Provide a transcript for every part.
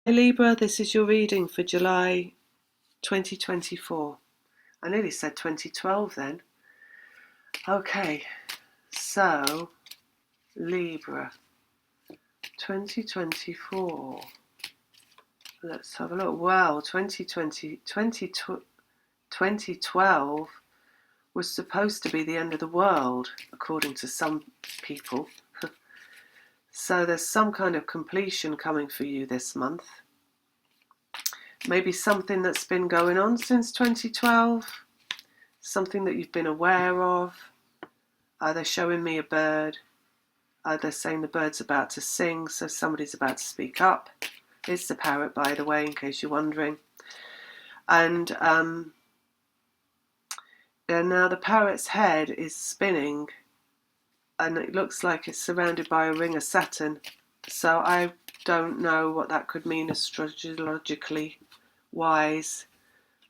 Hey Libra, this is your reading for July 2024. I nearly said 2012 then. Okay, so Libra 2024. Let's have a look. Wow, 2012 was supposed to be the end of the world, according to some people. So there's some kind of completion coming for you this month. Maybe something that's been going on since 2012, something that you've been aware of. They're showing me a bird. They're saying the bird's about to sing, so somebody's about to speak up. It's the parrot, by the way, in case you're wondering. And now the parrot's head is spinning, and it looks like it's surrounded by a ring of Saturn. So I don't know what that could mean astrologically wise.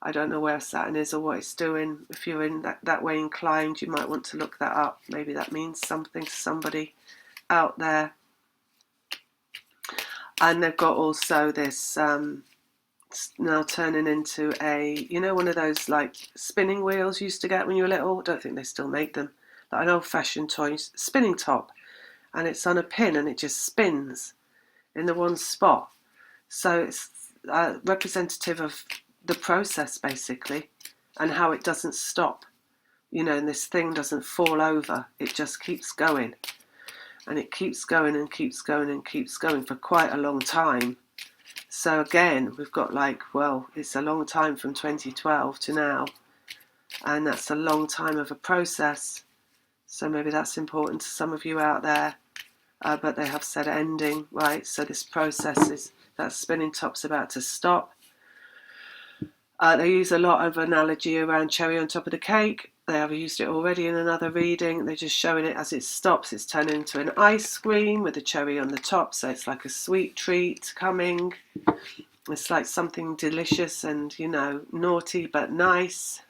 I don't know where Saturn is or what it's doing. If you're in that way inclined, you might want to look that up. Maybe that means something to somebody out there. And they've got also this now turning into a, one of those like spinning wheels you used to get when you were little. I don't think they still make them. Like an old-fashioned toy spinning top, and it's on a pin and it just spins in the one spot. So it's representative of the process basically, and how it doesn't stop, and this thing doesn't fall over. It just keeps going, and it keeps going and keeps going and keeps going for quite a long time. So again, we've got it's a long time from 2012 to now, and that's a long time of a process. So maybe that's important to some of you out there, but they have said ending, right? So this process is, that spinning top's about to stop. They use a lot of analogy around cherry on top of the cake. They have used it already in another reading. They're just showing it as it stops. It's turning into an ice cream with a cherry on the top. So it's like a sweet treat coming. It's like something delicious and, naughty but nice.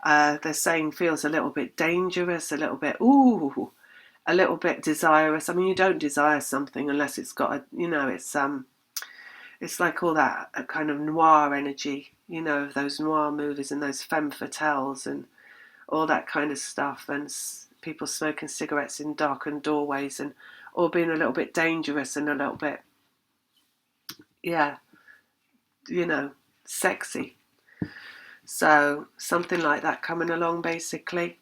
They're saying feels a little bit dangerous, a little bit, a little bit desirous. I mean, you don't desire something unless it's got it's like all that kind of noir energy, of those noir movies and those femme fatales and all that kind of stuff, and people smoking cigarettes in darkened doorways and all being a little bit dangerous and a little bit, sexy. So something like that coming along basically.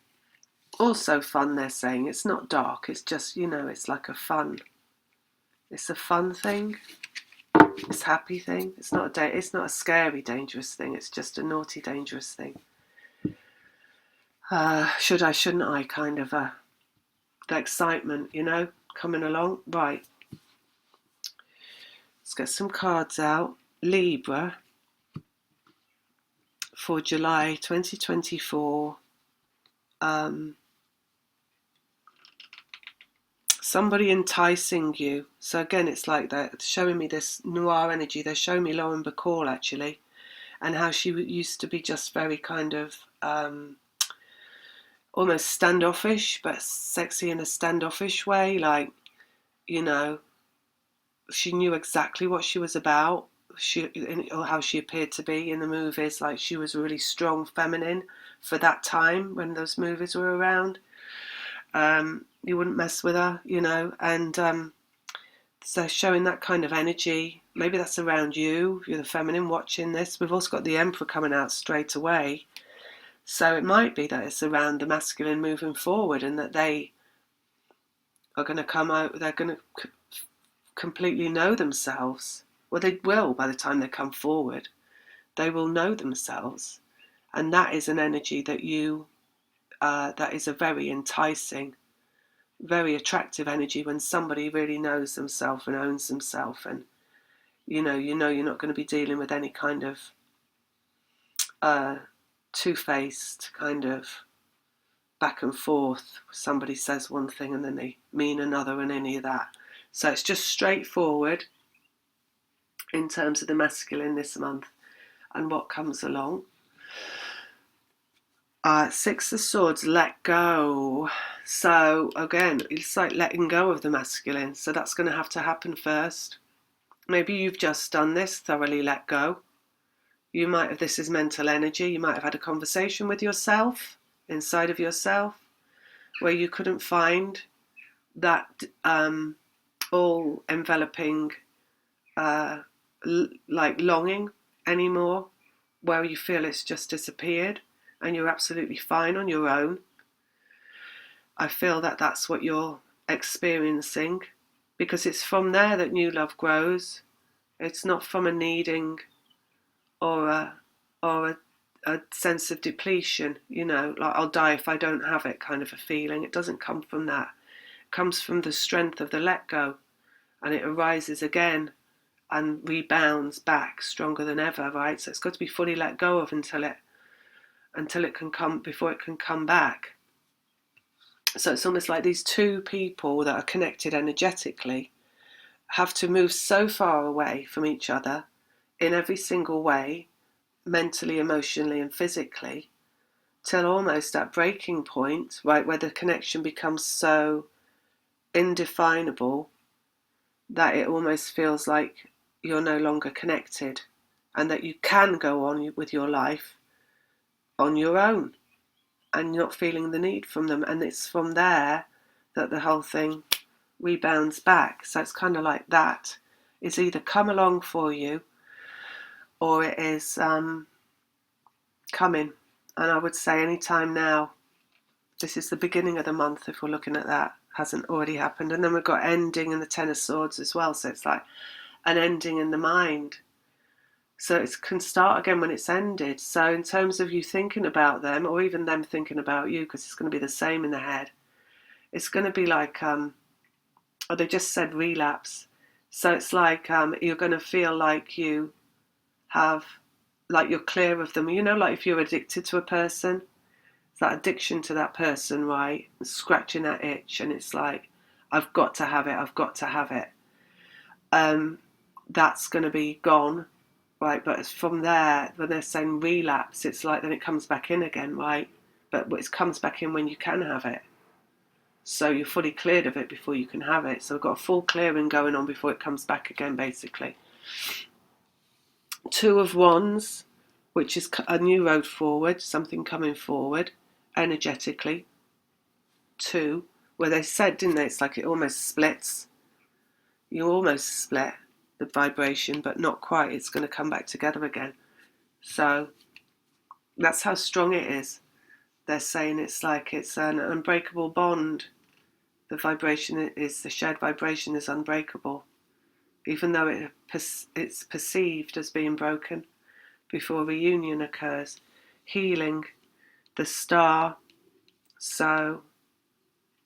Also fun, they're saying. It's not dark, it's just, it's like it's a fun thing. It's a happy thing. It's not a scary, dangerous thing. It's just a naughty, dangerous thing. Should I, shouldn't I kind of the excitement, coming along. Right. Let's get some cards out. Libra for July 2024. Somebody enticing you. So again, it's like they're showing me this noir energy. They're showing me Lauren Bacall actually, and how she used to be just very kind of almost standoffish, but sexy in a standoffish way. Like, she knew exactly what she was about. Or how she appeared to be in the movies. Like, she was really strong, feminine for that time when those movies were around. You wouldn't mess with her, and so showing that kind of energy. Maybe that's around you, if you're the feminine watching this. We've also got the Emperor coming out straight away. So it might be that it's around the masculine moving forward, and that they are going to come out, they're going to completely know themselves. Well, they will by the time they come forward. They will know themselves. And that is an energy that that is a very enticing, very attractive energy when somebody really knows themselves and owns themselves, and you're not going to be dealing with any kind of two-faced kind of back and forth. Somebody says one thing and then they mean another, and any of that. So it's just straightforward in terms of the masculine this month and what comes along. Six of Swords, let go. So again, it's like letting go of the masculine. So that's going to have to happen first. Maybe you've just done this, thoroughly let go. You might have, this is mental energy, you might have had a conversation with yourself, inside of yourself, where you couldn't find that all enveloping like longing anymore, where you feel it's just disappeared and you're absolutely fine on your own. I feel that that's what you're experiencing, because it's from there that new love grows. It's not from a needing or a sense of depletion, like I'll die if I don't have it kind of a feeling. It doesn't come from that. It comes from the strength of the let go, and it arises again and rebounds back stronger than ever, right? So it's got to be fully let go of until it can come, before it can come back. So it's almost like these two people that are connected energetically have to move so far away from each other in every single way, mentally, emotionally, and physically, till almost at breaking point, right, where the connection becomes so indefinable that it almost feels like you're no longer connected, and that you can go on with your life on your own and you're not feeling the need from them. And it's from there that the whole thing rebounds back. So it's kind of like that. It's either come along for you or it is coming. And I would say any time now. This is the beginning of the month, if we're looking at that. Hasn't already happened. And then we've got ending in the Ten of Swords as well. So it's like an ending in the mind. So it can start again when it's ended. So in terms of you thinking about them, or even them thinking about you, because it's going to be the same in the head, it's going to be like, they just said relapse. So it's like you're going to feel like you have, like you're clear of them. Like if you're addicted to a person, it's that addiction to that person, right? Scratching that itch, and it's like, I've got to have it, I've got to have it. That's going to be gone, right? But it's from there, when they're saying relapse, it's like then it comes back in again, right? But it comes back in when you can have it. So you're fully cleared of it before you can have it. So we've got a full clearing going on before it comes back again, basically. Two of Wands, which is a new road forward, something coming forward energetically. Two, where they said, didn't they, it's like it almost splits. You almost split the vibration, but not quite. It's going to come back together again. So that's how strong it is. They're saying it's like it's an unbreakable bond. The vibration is, the shared vibration is unbreakable, even though it's perceived as being broken before reunion occurs. Healing, the star, so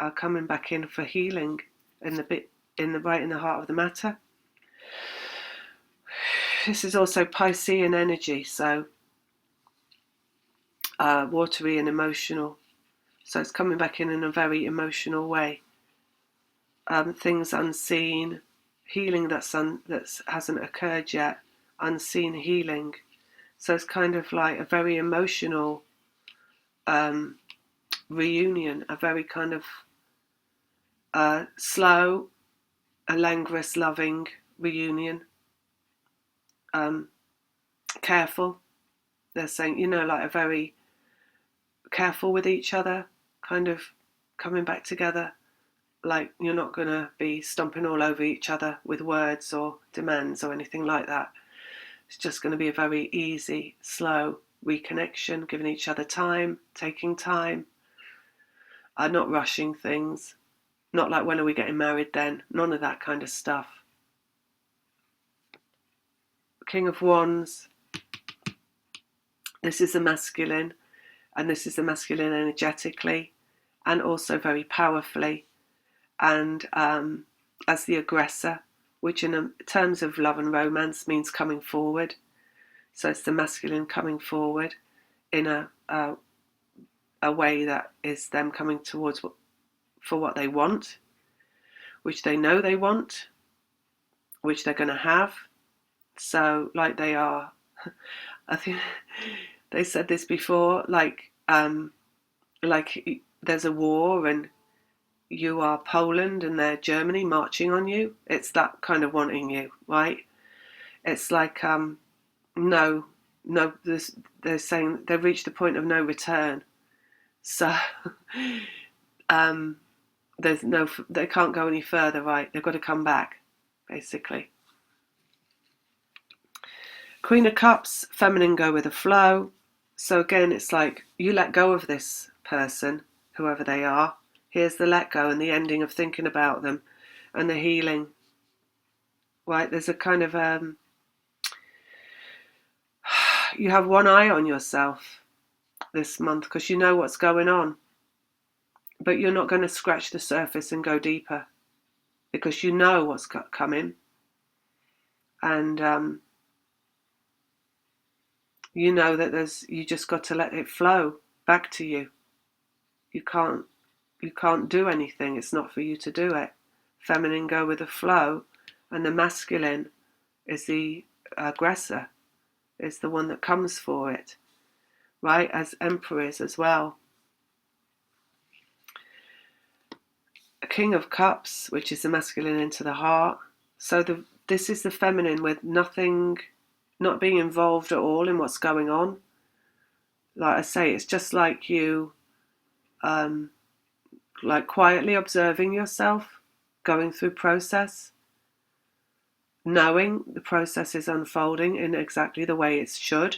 are coming back in for healing in the heart of the matter. This is also Piscean energy, so watery and emotional. So it's coming back in a very emotional way. Things unseen, healing that hasn't occurred yet, unseen healing. So it's kind of like a very emotional reunion, a very kind of slow, a languorous, loving reunion. Careful, they're saying, like a very careful with each other, kind of coming back together. Like you're not going to be stomping all over each other with words or demands or anything like that. It's just going to be a very easy, slow reconnection, giving each other time, taking time, not rushing things, not like when are we getting married then, none of that kind of stuff. King of Wands, this is the masculine, and this is the masculine energetically and also very powerfully, and as the aggressor, which in terms of love and romance means coming forward. So it's the masculine coming forward in a way that is them coming towards for what they want, which they know they want, which they're going to have. So like they are, I think they said this before, like there's a war and you are Poland and they're Germany marching on you. It's that kind of wanting you, right? It's like no, no. They're saying they've reached the point of no return. So there's no, they can't go any further, right? They've got to come back, basically. Queen of Cups, feminine, go with the flow. So again, it's like you let go of this person, whoever they are. Here's the let go and the ending of thinking about them and the healing. Right? There's a kind of you have one eye on yourself this month because you know what's going on, but you're not going to scratch the surface and go deeper because you know what's coming, and you know that you just got to let it flow back to you. You can't do anything. It's not for you to do it. Feminine, go with the flow, and the masculine is the aggressor, is the one that comes for it, right? As emperors as well. A King of Cups, which is the masculine into the heart. So this is the feminine with nothing, not being involved at all in what's going on. Like I say, it's just like you, like quietly observing yourself, going through process, knowing the process is unfolding in exactly the way it should,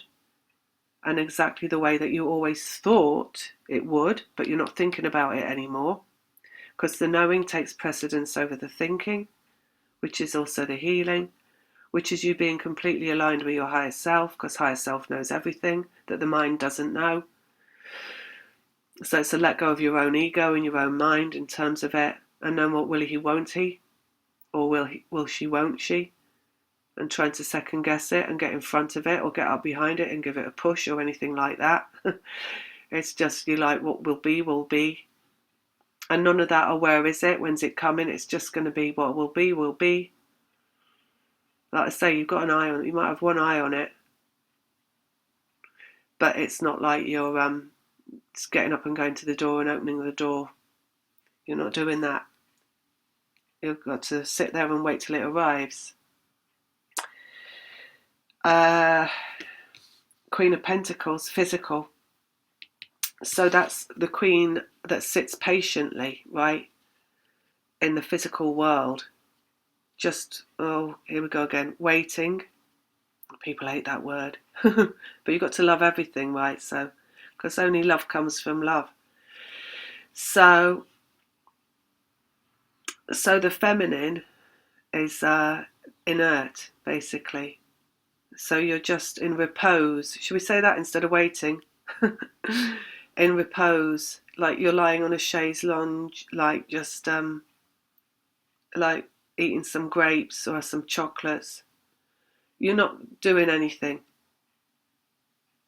and exactly the way that you always thought it would, but you're not thinking about it anymore. Because the knowing takes precedence over the thinking, which is also the healing, which is you being completely aligned with your higher self, because higher self knows everything that the mind doesn't know. So it's a let go of your own ego and your own mind in terms of it, and no more will he, won't he, or will she, won't she, and trying to second guess it and get in front of it or get up behind it and give it a push or anything like that. It's just you like what will be, will be. And none of that, or where is it, when's it coming? It's just going to be what will be, will be. Like I say, you've got an eye on it. You might have one eye on it, but it's not like you're just getting up and going to the door and opening the door. You're not doing that. You've got to sit there and wait till it arrives. Queen of Pentacles, physical. So that's the queen that sits patiently, right, in the physical world. Just, oh, here we go again, waiting. People hate that word. But you've got to love everything, right? So, because only love comes from love. So the feminine is inert, basically. So you're just in repose. Should we say that instead of waiting? In repose, like you're lying on a chaise lounge, like just like eating some grapes or some chocolates. You're not doing anything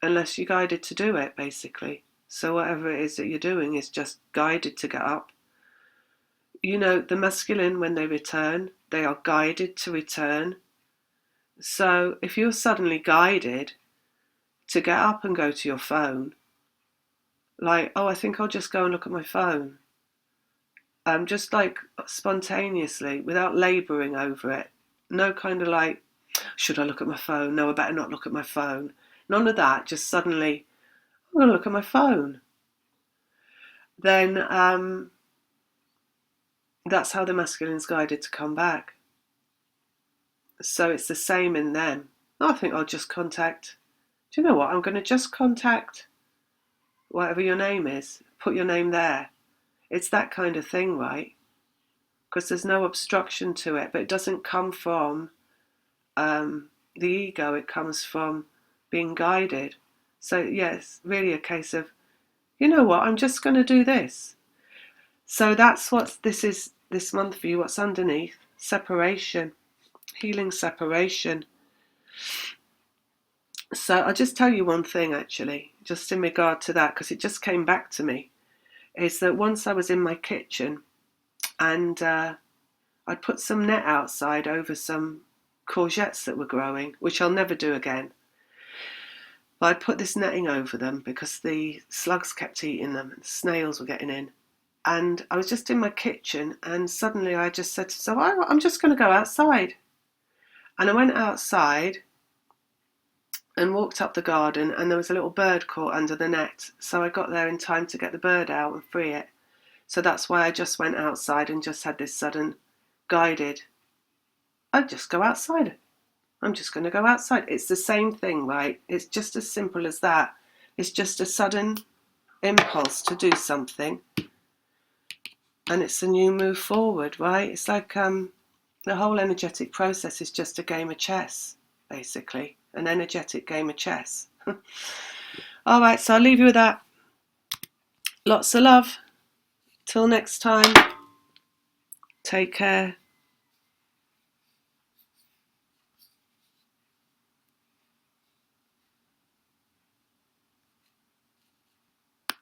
unless you're guided to do it, basically. So whatever it is that you're doing is just guided to get up. You know, the masculine, when they return, they are guided to return. So if you're suddenly guided to get up and go to your phone, like, oh, I think I'll just go and look at my phone. Just like spontaneously, without labouring over it. No kind of like, should I look at my phone? No, I better not look at my phone. None of that. Just suddenly, I'm going to look at my phone. Then that's how the masculine's guided to come back. So it's the same in them. I think I'll just contact, do you know what? I'm going to just contact whatever your name is. Put your name there. It's that kind of thing, right? Because there's no obstruction to it, but it doesn't come from the ego. It comes from being guided. So yes, really a case of, you know what, I'm just going to do this. So that's what this is this month for you. What's underneath? Separation, healing separation. So I'll just tell you one thing, actually, just in regard to that, because it just came back to me, is that once I was in my kitchen and I'd put some net outside over some courgettes that were growing, which I'll never do again. But I'd put this netting over them because the slugs kept eating them and snails were getting in. And I was just in my kitchen and suddenly I just said, so I'm just going to go outside. And I went outside and walked up the garden, and there was a little bird caught under the net. So I got there in time to get the bird out and free it. So that's why I just went outside and just had this sudden guided, I'd just go outside. I'm just going to go outside. It's the same thing, right? It's just as simple as that. It's just a sudden impulse to do something, and it's a new move forward, right? It's like the whole energetic process is just a game of chess, basically, an energetic game of chess. All right, so I'll leave you with that. Lots of love. Till next time. Take care.